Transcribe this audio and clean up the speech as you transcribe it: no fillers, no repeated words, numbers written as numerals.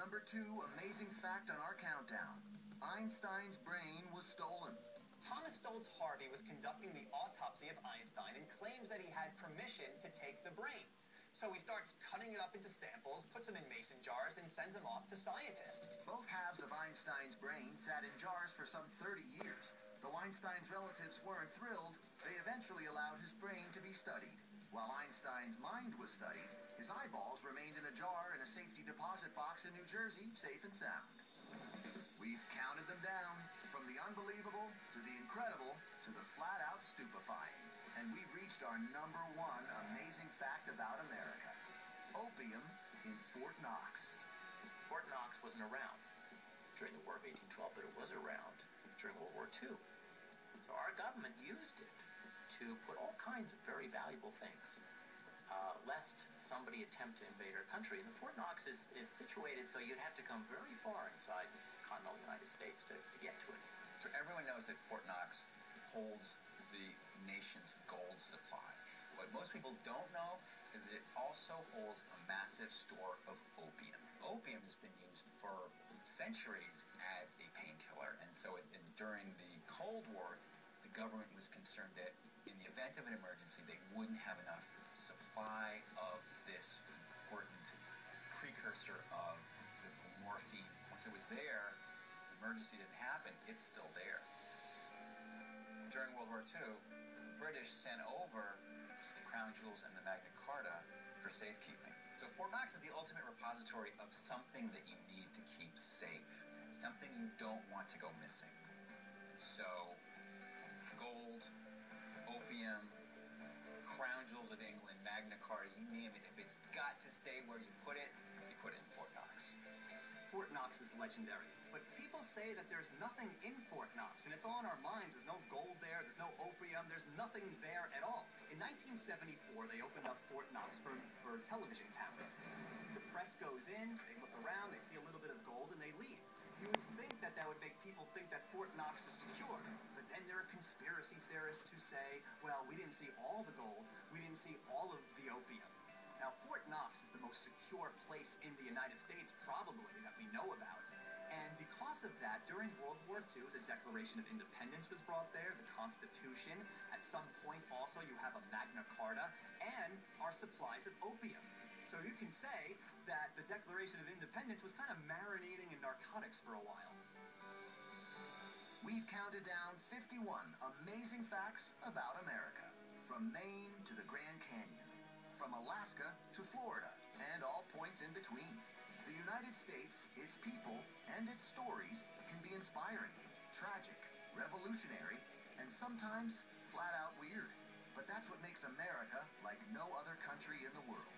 Number 2 amazing fact on our countdown. Einstein's brain was stolen. Thomas Stoltz Harvey was conducting the autopsy of Einstein and claims that he had permission to take the brain. So he starts cutting it up into samples, puts them in mason jars, and sends them off to scientists. Both halves of Einstein's brain sat in jars for some 30 years. Though Einstein's relatives weren't thrilled, they eventually allowed his brain to be studied. While Einstein's mind was studied, his eyeballs remained in a jar in a safety deposit box in New Jersey, safe and sound. We've counted them down, from the unbelievable to the incredible to the flat-out stupefying. And we've reached our number 1 amazing fact about America. Opium in Fort Knox. Fort Knox wasn't around during the War of 1812, but it was around during World War II. So our government used it to put all kinds of very valuable things, lest somebody attempt to invade our country. And the Fort Knox is situated so you'd have to come very far inside continental United States to get to it. So everyone knows that Fort Knox holds the nation's gold supply. What most people don't know is that it also holds a massive store of opium. Opium has been used for centuries as a painkiller, and so during the Cold War, the government was concerned that in the event of an emergency, they wouldn't have enough supply of this important precursor of the morphine. Once it was there, the emergency didn't happen, it's still there. During World War II, the British sent over the Crown Jewels and the Magna Carta for safekeeping. So Fort Knox is the ultimate repository of something that you need to keep safe, something you don't want to go missing. So gold, opium, Crown Jewels of England, Magna Carta, you name it, if it's got to stay where you put it in Fort Knox. Fort Knox is legendary, but people say that there's nothing in Fort Knox, and it's all in our minds. There's no gold there, there's no opium, there's nothing there at all. In 1974, they opened up Fort Knox for television cameras. The press goes in, they look around, they see a little bit of gold, and they leave. You would think that that would make people think that Fort Knox is secure, but then there are conspiracy theorists who say, well, we didn't see all the gold, we didn't see all of the opium. Now, Fort Knox is the most secure place in the United States, probably, that we know about. And because of that, during World War II, the Declaration of Independence was brought there, the Constitution. At some point, also, you have a Magna Carta, and our supplies of opium. So you can say that the Declaration of Independence was kind of marinating in narcotics for a while. We've counted down 51 amazing facts about America. From Maine to the Grand Canyon. From Alaska to Florida, and all points in between. The United States, its people, and its stories can be inspiring, tragic, revolutionary, and sometimes flat out weird. But that's what makes America like no other country in the world.